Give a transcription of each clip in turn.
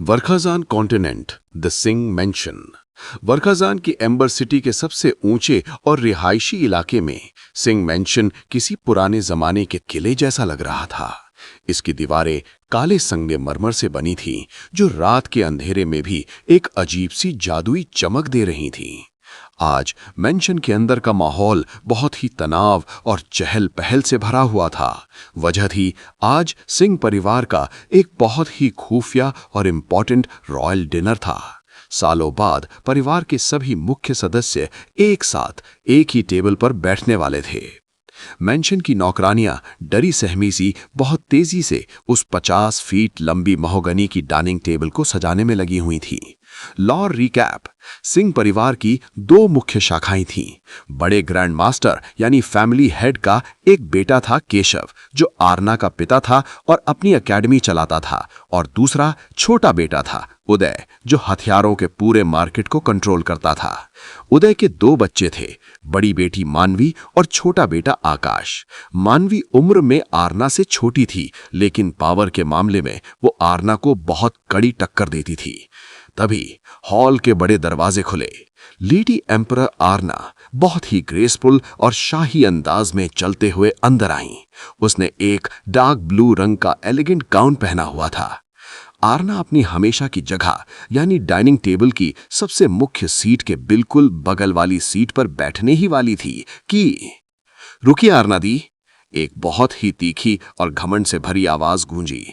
वर्खाजान continent, the Singh mention. वर्खाजान की amber city के सबसे ऊंचे और रिहायशी इलाके में सिंह मेंशन किसी पुराने जमाने के किले जैसा लग रहा था। इसकी दीवारें काले संगमरमर से बनी थीं, जो रात के अंधेरे में भी एक अजीब सी जादुई चमक दे रही थीं। आज मेंशन के अंदर का माहौल बहुत ही तनाव और चहल पहल से भरा हुआ था। वजह थी आज सिंह परिवार का एक बहुत ही खुफिया और इम्पोर्टेंट रॉयल डिनर था। सालों बाद परिवार के सभी मुख्य सदस्य एक साथ एक ही टेबल पर बैठने वाले थे। मेंशन की नौकरानियां डरी सहमी सी बहुत तेजी से उस 50 फीट लंबी महोगनी की डाइनिंग टेबल को सजाने में लगी हुई थीं। लॉर रिकैप, सिंह परिवार की दो मुख्य शाखाएं थीं। बड़े ग्रैंड मास्टर यानी फैमिली हेड का एक बेटा था केशव, जो आरना का पिता था और अपनी एकेडमी चलाता था, और दूसरा छोटा बेटा था उदय, जो हथियारों के पूरे मार्केट को कंट्रोल करता था। उदय के दो बच्चे थे, बड़ी बेटी मानवी और छोटा बेटा आकाश। मानवी उम्र में आरना से छोटी थी, लेकिन पावर के मामले में वो आरना को बहुत कड़ी टक्कर देती थी। तभी हॉल के बड़े दरवाजे खुले। लेडी एम्परर आरना बहुत ही ग्रेसफुल और शाही अंदाज में चलते हुए अंदर आईं। उसने एक डार्क ब्लू रंग का एलिगेंट गाउन पहना हुआ था। आरना अपनी हमेशा की जगह यानी डाइनिंग टेबल की सबसे मुख्य सीट के बिल्कुल बगल वाली सीट पर बैठने ही वाली थी कि रुकिए आरना दी, एक बहुत ही तीखी और घमंड से भरी आवाज गूंजी।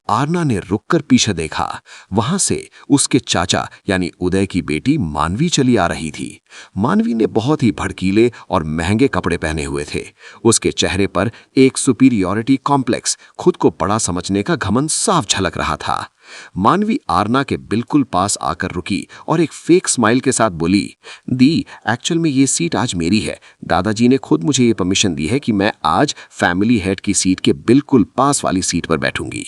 आरना ने रुककर पीछे देखा। वहां से उसके चाचा यानी उदय की बेटी मानवी चली आ रही थी। मानवी ने बहुत ही भड़कीले और महंगे कपड़े पहने हुए थे। उसके चेहरे पर एक सुपीरियॉरिटी कॉम्प्लेक्स, खुद को बड़ा समझने का घमंड साफ झलक रहा था। मानवी आरना के बिल्कुल पास आकर रुकी और एक फेक स्माइल के साथ बोली, दी, एक्चुअल में ये सीट आज मेरी है। दादाजी ने खुद मुझे ये परमिशन दी है कि मैं आज फैमिली हेड की सीट के बिल्कुल पास वाली सीट पर बैठूंगी।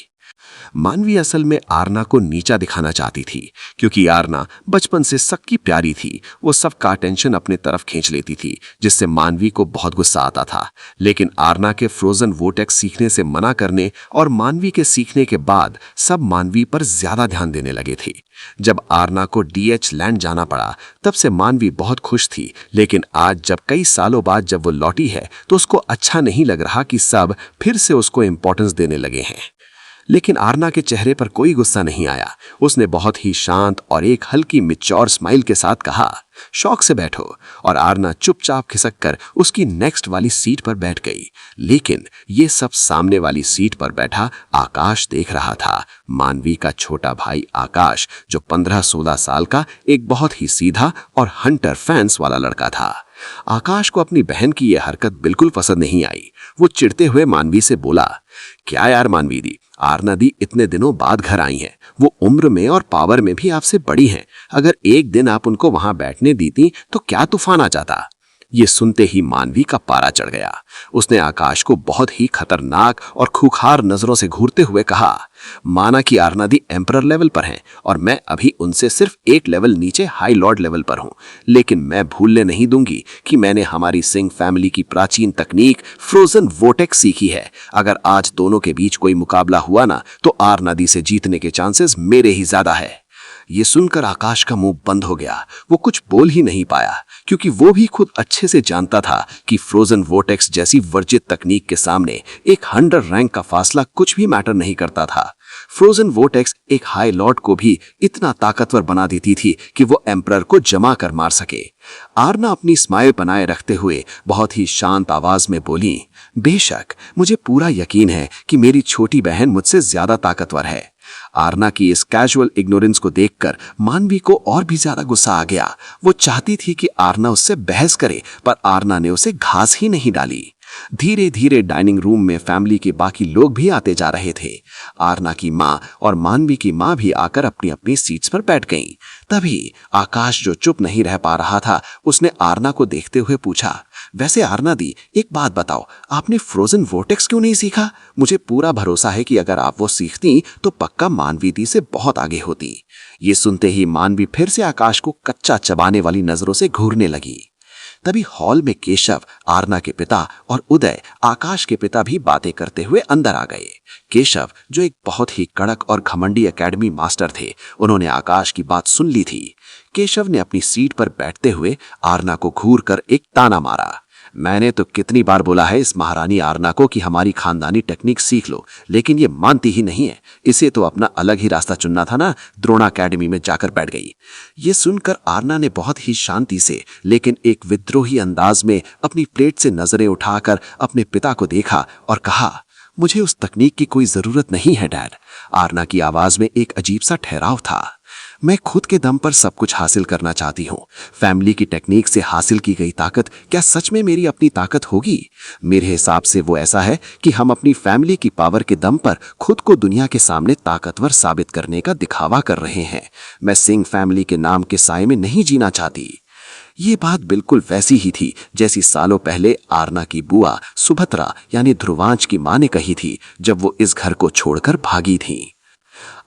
मानवी असल में आरना को नीचा दिखाना चाहती थी, क्योंकि आरना बचपन से सबकी प्यारी थी। वो सबका अटेंशन अपने तरफ खींच लेती थी, जिससे मानवी को बहुत गुस्सा आता था। लेकिन आरना के फ्रोजन वोटेक्स सीखने से मना करने और मानवी के सीखने के बाद सब मानवी पर ज्यादा ध्यान देने लगे थे। जब आरना को डीएच लैंड जाना पड़ा, तब से मानवी बहुत खुश थी। लेकिन आज जब कई सालों बाद जब वो लौटी है, तो उसको अच्छा नहीं लग रहा कि सब फिर से उसको इंपॉर्टेंस देने लगे हैं। लेकिन आरना के चेहरे पर कोई गुस्सा नहीं आया। उसने बहुत ही शांत और एक हल्की मिच्योर स्माइल के साथ कहा, शौक से बैठो, और आरना चुपचाप खिसक कर उसकी नेक्स्ट वाली सीट पर बैठ गई। लेकिन ये सब सामने वाली सीट पर बैठा आकाश देख रहा था। मानवी का छोटा भाई आकाश, जो 15-16 साल का एक बहुत ही सीधा और हंटर फैंस वाला लड़का था। आकाश को अपनी बहन की यह हरकत बिल्कुल पसंद नहीं आई। वो चिढ़ते हुए मानवी से बोला, क्या यार मानवी दी, आरना दी इतने दिनों बाद घर आई हैं। वो उम्र में और पावर में भी आपसे बड़ी हैं। अगर एक दिन आप उनको वहां बैठने देती तो क्या तूफान आ जाता। ये सुनते ही मानवी का पारा चढ़ गया। उसने आकाश को बहुत ही खतरनाक और खूंखार नजरों से घूरते हुए कहा, माना कि आरना दी एम्परर लेवल पर हैं और मैं अभी उनसे सिर्फ एक लेवल नीचे हाई लॉर्ड लेवल पर हूं, लेकिन मैं भूलने नहीं दूंगी कि मैंने हमारी सिंह फैमिली की प्राचीन तकनीक फ्रोजन वोटेक्स सीखी है। अगर आज दोनों के बीच कोई मुकाबला हुआ ना, तो आरना दी से जीतने के चांसेस मेरे ही ज्यादा है। ये सुनकर आकाश का मुंह बंद हो गया। वो कुछ बोल ही नहीं पाया, क्योंकि वो भी खुद अच्छे से जानता था कि फ्रोजन वोटेक्स जैसी वर्जित तकनीक के सामने एक 100 रैंक का फासला कुछ भी मैटर नहीं करता था। फ्रोजन वोटेक्स एक हाई लॉर्ड को भी इतना ताकतवर बना देती थी कि वो एम्परर को जमा कर मार सके। आरना अपनी स्माइल बनाए रखते हुए बहुत ही शांत आवाज में बोली, बेशक मुझे पूरा यकीन है कि मेरी छोटी बहन मुझसे ज्यादा ताकतवर है। आरना की इस कैजुअल इग्नोरेंस को देखकर मानवी को और भी ज्यादा गुस्सा आ गया। वो चाहती थी कि आरना उससे बहस करे, पर आरना ने उसे घास ही नहीं डाली। धीरे धीरे डाइनिंग रूम में फैमिली के बाकी लोग भी आते जा रहे थे। आरना की माँ और मानवी की माँ भी आकर अपनी अपनी सीट्स पर बैठ गईं। तभी आकाश, जो चुप नहीं रह पा रहा था, उसने आरना को देखते हुए पूछा, वैसे आरना दी, एक बात बताओ, आपने फ्रोजन वोटेक्स क्यों नहीं सीखा? मुझे पूरा भरोसा है कि अगर आप वो सीखती तो पक्का मानवी दी से बहुत आगे होती। ये सुनते ही मानवी फिर से आकाश को कच्चा चबाने वाली नजरों से घूरने लगी। तभी हॉल में केशव, आरना के पिता और उदय, आकाश के पिता भी बातें करते हुए अंदर आ गए। केशव, जो एक बहुत ही कड़क और घमंडी एकेडमी मास्टर थे, उन्होंने आकाश की बात सुन ली थी। केशव ने अपनी सीट पर बैठते हुए आरना को घूर कर एक ताना मारा। मैंने तो कितनी बार बोला है इस महारानी आरना को कि हमारी खानदानी टेक्निक सीख लो, लेकिन ये मानती ही नहीं है। इसे तो अपना अलग ही रास्ता चुनना था ना। द्रोणा एकेडमी में जाकर बैठ गई। ये सुनकर आरना ने बहुत ही शांति से लेकिन एक विद्रोही अंदाज में अपनी प्लेट से नजरें उठाकर अपने पिता को देखा और कहा, मुझे उस तकनीक की कोई जरूरत नहीं है डैड। आरना की आवाज में एक अजीब सा ठहराव था। मैं खुद के दम पर सब कुछ हासिल करना चाहती हूँ। फैमिली की टेक्निक से हासिल की गई ताकत क्या सच में मेरी अपनी ताकत होगी? मेरे हिसाब से वो ऐसा है कि हम अपनी फैमिली की पावर के दम पर खुद को दुनिया के सामने ताकतवर साबित करने का दिखावा कर रहे हैं। मैं सिंह फैमिली के नाम के साए में नहीं जीना चाहती। ये बात बिल्कुल वैसी ही थी जैसी सालों पहले आरना की बुआ सुभद्रा यानी ध्रुवांश की मां ने कही थी जब वो इस घर को छोड़कर भागी थी।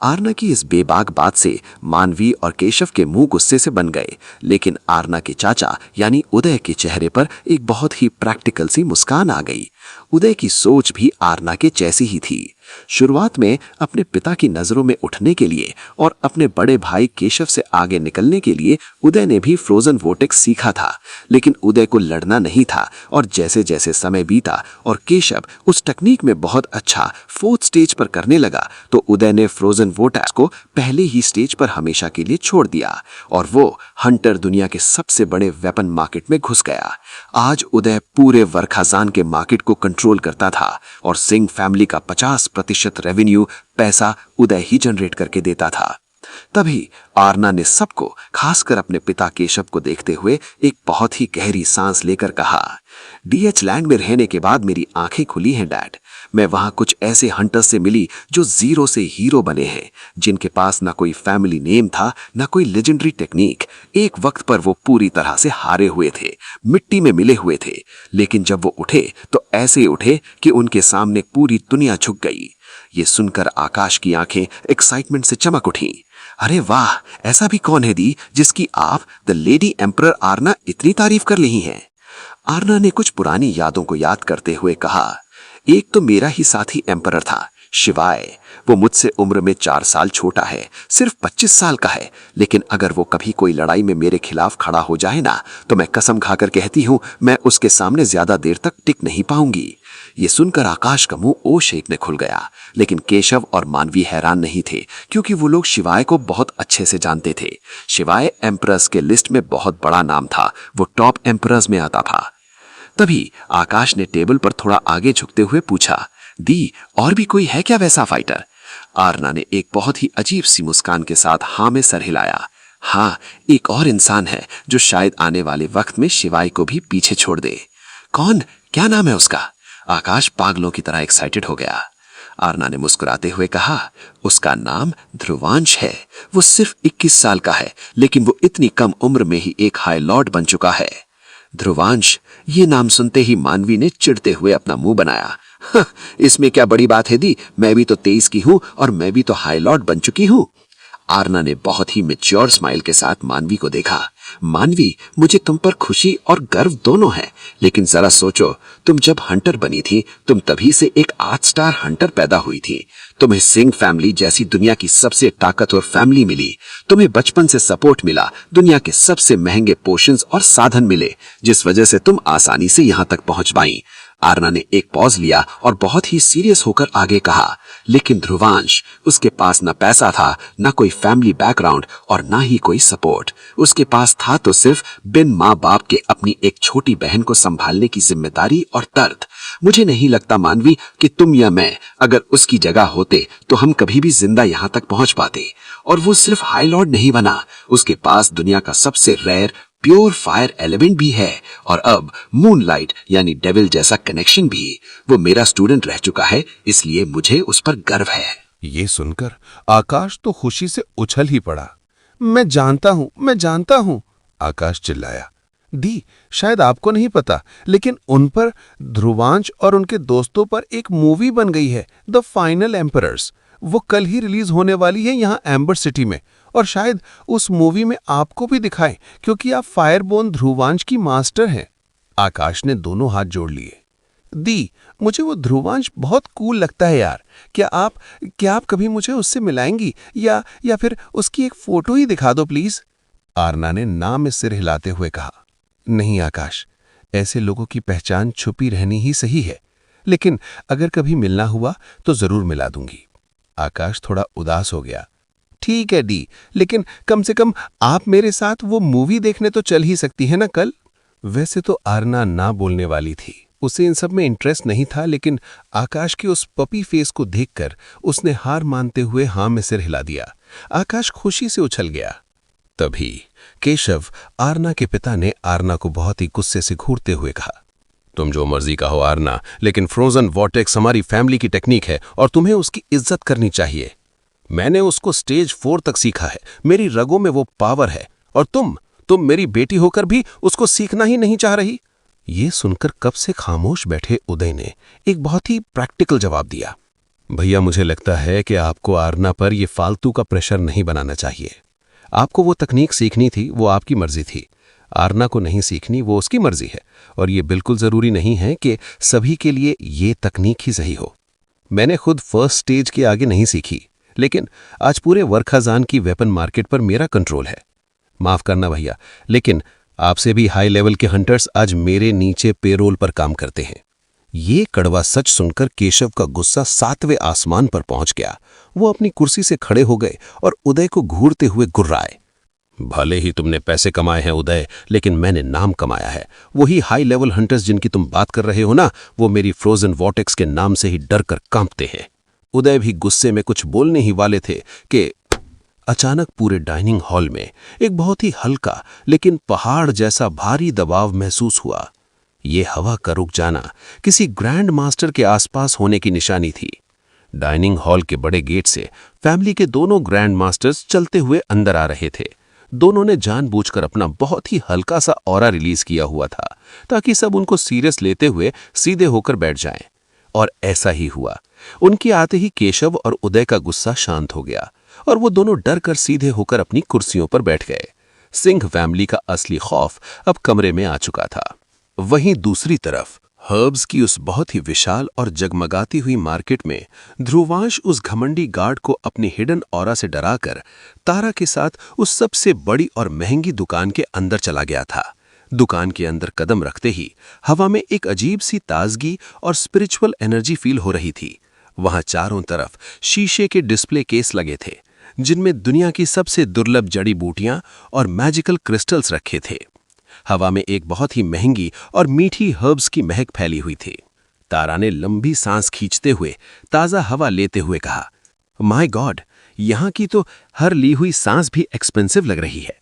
आरना की इस बेबाक बात से मानवी और केशव के मुंह गुस्से से बन गए, लेकिन आरना के चाचा यानी उदय के चेहरे पर एक बहुत ही प्रैक्टिकल सी मुस्कान आ गई। उदय की सोच भी आरना के जैसी ही थी। शुरुआत में अपने पिता की नजरों में उठने के लिए और अपने बड़े भाई केशव से आगे निकलने के लिए उदय ने भी फ्रोजन वोटेक्स सीखा था, लेकिन उदय को लड़ना नहीं था। और जैसे जैसे समय बीता और केशव उस टेक्निक में बहुत अच्छा 4th स्टेज पर करने लगा, तो उदय ने फ्रोजन वोटेक्स को पहले ही स्टेज पर हमेशा के लिए छोड़ दिया और वो हंटर दुनिया के सबसे बड़े वेपन मार्केट में घुस गया। आज उदय पूरे वर्खाजान के मार्केट को कंट्रोल करता था और सिंह फैमिली का 50% रेवेन्यू पैसा उदय ही जनरेट करके देता था। तभी आरना ने सबको, खासकर अपने पिता केशव को देखते हुए एक बहुत ही गहरी सांस लेकर कहा, डीएच लैंड में रहने के बाद मेरी आंखें खुली हैं डैड। मैं वहां कुछ ऐसे हंटर्स से मिली जो जीरो से हीरो बने हैं, जिनके पास ना कोई फैमिली नेम था ना कोई लेजेंडरी टेक्निक। एक वक्त पर वो पूरी तरह से हारे हुए थे, मिट्टी में मिले हुए थे, लेकिन जब वो उठे तो ऐसे उठे कि उनके सामने पूरी दुनिया झुक गई। ये सुनकर आकाश की आंखें एक्साइटमेंट से चमक उठी। अरे वाह, ऐसा भी कौन है दी जिसकी आप द लेडी एम्परर आरना इतनी तारीफ कर रही हैं? आरना ने कुछ पुरानी यादों को याद करते हुए कहा, एक तो मेरा ही साथी एम्परर था, शिवाय। वो मुझसे उम्र में 4 साल छोटा है, सिर्फ 25 साल का है, लेकिन अगर वो कभी कोई लड़ाई में मेरे खिलाफ खड़ा हो जाए ना, तो मैं कसम खाकर कहती हूँ मैं उसके सामने ज्यादा देर तक टिक नहीं पाऊंगी। ये सुनकर आकाश का मुंह ओ शेख ने खुल गया, लेकिन केशव और मानवी हैरान नहीं थे, क्योंकि वो लोग शिवाय को बहुत अच्छे से जानते थे। शिवाय एम्परर्स के लिस्ट में बहुत बड़ा नाम था, वो टॉप एम्परर्स में आता था। तभी आकाश ने टेबल पर थोड़ा आगे झुकते हुए पूछा, दी और भी कोई है क्या वैसा फाइटर? आरना ने एक बहुत ही अजीब सी मुस्कान के साथ हाँ में सर हिलाया। हाँ, एक और इंसान है जो शायद आने वाले वक्त में शिवाय को भी पीछे छोड़ दे। कौन? क्या नाम है उसका? आकाश पागलों की तरह एक्साइटेड हो गया। आरना ने मुस्कुराते हुए कहा, उसका नाम ध्रुवांश है। वो सिर्फ 21 साल का है, लेकिन वो इतनी कम उम्र में ही एक हाई लॉर्ड बन चुका है। ध्रुवांश, ये नाम सुनते ही मानवी ने चिढ़ते हुए अपना मुंह बनाया। इसमें क्या बड़ी बात है दी, मैं भी तो 23 की हूं और मैं भी तो हाई लॉर्ड बन चुकी हूं। आरना ने बहुत ही मैच्योर स्माइल के साथ मानवी को देखा। मानवी, मुझे तुम पर खुशी और गर्व दोनों है, लेकिन जरा सोचो, तुम जब हंटर बनी थी तुम तभी से एक 8 स्टार हंटर पैदा हुई थी। तुम्हें सिंह फैमिली जैसी दुनिया की सबसे ताकतवर फैमिली मिली। तुम्हें बचपन से सपोर्ट मिला, दुनिया के सबसे महंगे पोषंस और साधन मिले, जिस वजह से तुम आसानी से यहां तक पहुंच पाई। आरना ने एक पॉज लिया और बहुत ही सीरियस होकर आगे कहा, लेकिन ध्रुवांश, उसके पास न पैसा था, न कोई फैमिली बैकग्राउंड और न ही कोई सपोर्ट। उसके पास था तो सिर्फ बिन माँ बाप के अपनी एक छोटी बहन को संभालने की जिम्मेदारी और दर्द। मुझे नहीं लगता मानवी कि तुम या मैं अगर उसकी जगह होते तो हम कभी भी जिंदा यहाँ तक पहुंच पाते। और वो सिर्फ हाई लॉर्ड नहीं बना, उसके पास दुनिया का सबसे रेयर प्योर फायर एलिमेंट भी है, और अब मूनलाइट यानी डेविल जैसा कनेक्शन भी। वो मेरा स्टूडेंट रह चुका है, इसलिए मुझे उस पर गर्व है। ये सुनकर आकाश तो खुशी से उछल ही पड़ा। मैं जानता हूं, आकाश चिल्लाया। दी, शायद आपको नहीं पता, लेकिन उन पर, ध्रुवांश और उनके दोस्तों पर एक मूवी बन गई है, द फाइनल एम्परर्स। वो कल ही रिलीज होने वाली है यहाँ एम्बर सिटी में, और शायद उस मूवी में आपको भी दिखाएं, क्योंकि आप फायरबोर्न ध्रुवांश की मास्टर हैं। आकाश ने दोनों हाथ जोड़ लिए। दी, मुझे वो ध्रुवांश बहुत कूल लगता है यार। क्या आप कभी मुझे उससे मिलाएंगी, या फिर उसकी एक फोटो ही दिखा दो प्लीज। आरना ने ना में सिर हिलाते हुए कहा, नहीं आकाश, ऐसे लोगों की पहचान छुपी रहनी ही सही है, लेकिन अगर कभी मिलना हुआ तो जरूर मिला दूंगी। आकाश थोड़ा उदास हो गया। ठीक है डी, लेकिन कम से कम आप मेरे साथ वो मूवी देखने तो चल ही सकती है ना कल। वैसे तो आरना ना बोलने वाली थी, उसे इन सब में इंटरेस्ट नहीं था, लेकिन आकाश के उस पपी फेस को देखकर उसने हार मानते हुए हाँ में सिर हिला दिया। आकाश खुशी से उछल गया। तभी केशव, आरना के पिता ने आरना को बहुत ही गुस्से से घूरते हुए कहा, तुम जो मर्जी कहो आरना, लेकिन फ्रोजन वॉर्टेक्स हमारी फैमिली की टेक्निक है और तुम्हें उसकी इज्जत करनी चाहिए। मैंने उसको स्टेज 4 तक सीखा है, मेरी रगों में वो पावर है, और तुम मेरी बेटी होकर भी उसको सीखना ही नहीं चाह रही। ये सुनकर कब से खामोश बैठे उदय ने एक बहुत ही प्रैक्टिकल जवाब दिया, भैया मुझे लगता है कि आपको आरना पर यह फालतू का प्रेशर नहीं बनाना चाहिए। आपको वो तकनीक सीखनी थी, वो आपकी मर्जी थी। आरना को नहीं सीखनी, वो उसकी मर्जी है, और ये बिल्कुल जरूरी नहीं है कि सभी के लिए ये तकनीक ही सही हो। मैंने खुद फर्स्ट स्टेज के आगे नहीं सीखी, लेकिन आज पूरे वर्खाजान की वेपन मार्केट पर मेरा कंट्रोल है। माफ करना भैया, लेकिन आपसे भी हाई लेवल के हंटर्स आज मेरे नीचे पेरोल पर काम करते हैं। ये कड़वा सच सुनकर केशव का गुस्सा 7वें आसमान पर पहुंच गया। वो अपनी कुर्सी से खड़े हो गए और उदय को घूरते हुए गुर्राए, भले ही तुमने पैसे कमाए हैं उदय, लेकिन मैंने नाम कमाया है। वही हाई लेवल हंटर्स जिनकी तुम बात कर रहे हो ना, वो मेरी फ्रोजन वॉर्टेक्स के नाम से ही डर कर कांपते हैं। उदय भी गुस्से में कुछ बोलने ही वाले थे कि अचानक पूरे डाइनिंग हॉल में एक बहुत ही हल्का लेकिन पहाड़ जैसा भारी दबाव महसूस हुआ। ये हवा का रुक जाना किसी ग्रैंड मास्टर के आसपास होने की निशानी थी। डाइनिंग हॉल के बड़े गेट से फैमिली के दोनों ग्रैंड मास्टर्स चलते हुए अंदर आ रहे थे। दोनों ने जानबूझकर अपना बहुत ही हल्का सा ऑरा रिलीज किया हुआ था, ताकि सब उनको सीरियस लेते हुए सीधे होकर बैठ जाएं। और ऐसा ही हुआ। उनके आते ही केशव और उदय का गुस्सा शांत हो गया और वो दोनों डर कर सीधे होकर अपनी कुर्सियों पर बैठ गए। सिंह फैमिली का असली खौफ अब कमरे में आ चुका था। वहीं दूसरी तरफ हर्ब्स की उस बहुत ही विशाल और जगमगाती हुई मार्केट में ध्रुवांश उस घमंडी गार्ड को अपनी हिडन ऑरा से डराकर तारा के साथ उस सबसे बड़ी और महंगी दुकान के अंदर चला गया था। दुकान के अंदर कदम रखते ही हवा में एक अजीब सी ताजगी और स्पिरिचुअल एनर्जी फील हो रही थी। वहां चारों तरफ शीशे के डिस्प्ले केस लगे थे, जिनमें दुनिया की सबसे दुर्लभ जड़ी बूटियां और मैजिकल क्रिस्टल्स रखे थे। हवा में एक बहुत ही महंगी और मीठी हर्ब्स की महक फैली हुई थी। तारा ने लंबी सांस खींचते हुए ताज़ा हवा लेते हुए कहा, माय गॉड, यहाँ की तो हर ली हुई सांस भी एक्सपेंसिव लग रही है।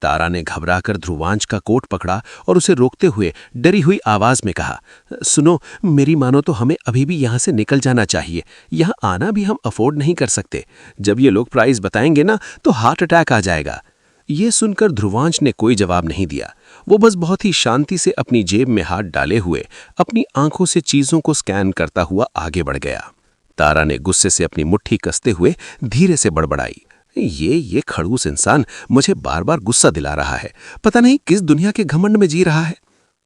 तारा ने घबराकर ध्रुवांश का कोट पकड़ा और उसे रोकते हुए डरी हुई आवाज में कहा, सुनो, मेरी मानो तो हमें अभी भी यहाँ से निकल जाना चाहिए। यहाँ आना भी हम अफोर्ड नहीं कर सकते। जब ये लोग प्राइस बताएंगे ना तो हार्ट अटैक आ जाएगा। ये सुनकर ध्रुवांश ने कोई जवाब नहीं दिया। वो बस बहुत ही शांति से अपनी जेब में हाथ डाले हुए अपनी आंखों से चीजों को स्कैन करता हुआ आगे बढ़ गया। तारा ने गुस्से से अपनी मुट्ठी कसते हुए धीरे से बड़बड़ाई, ये खड़ूस इंसान मुझे बार बार गुस्सा दिला रहा है। पता नहीं किस दुनिया के घमंड में जी रहा है।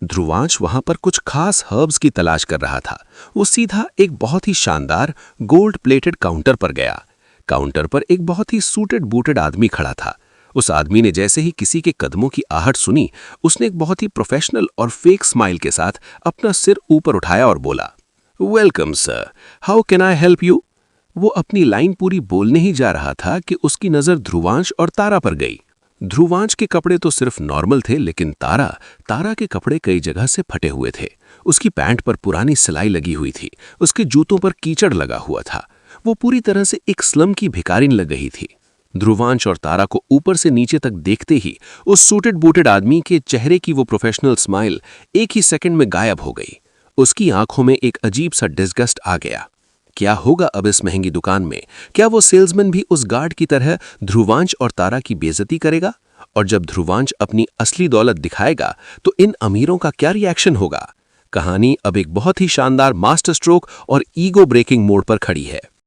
ध्रुवांश वहां पर कुछ खास हर्ब्स की तलाश कर रहा था। वो सीधा एक बहुत ही शानदार गोल्ड प्लेटेड काउंटर पर गया। काउंटर पर एक बहुत ही सूटेड बूटेड आदमी खड़ा था। उस आदमी ने जैसे ही किसी के कदमों की आहट सुनी, उसने एक बहुत ही प्रोफेशनल और फेक स्माइल के साथ अपना सिर ऊपर उठाया और बोला, welcome sir, how can I help you. वो अपनी लाइन पूरी बोलने ही जा रहा था कि उसकी नजर ध्रुवांश और तारा पर गई। ध्रुवांश के कपड़े तो सिर्फ नॉर्मल थे, लेकिन तारा के कपड़े कई जगह से फटे हुए थे। उसकी पैंट पर पुरानी सिलाई लगी हुई थी। उसके जूतों पर कीचड़ लगा हुआ था। वो पूरी तरह से एक स्लम की भिखारिन लग रही थी। ध्रुवांश और तारा को ऊपर से नीचे तक देखते ही उस सूटेड बूटेड आदमी के चेहरे की वो प्रोफेशनल स्माइल एक ही सेकंड में गायब हो गई। उसकी आंखों में एक अजीब सा डिस्गस्ट आ गया। क्या होगा अब इस महंगी दुकान में? क्या वो सेल्समैन भी उस गार्ड की तरह ध्रुवांश और तारा की बेइज्जती करेगा? और जब ध्रुवांश अपनी असली दौलत दिखाएगा तो इन अमीरों का क्या रिएक्शन होगा? कहानी अब एक बहुत ही शानदार मास्टर स्ट्रोक और ईगो ब्रेकिंग मोड पर खड़ी है।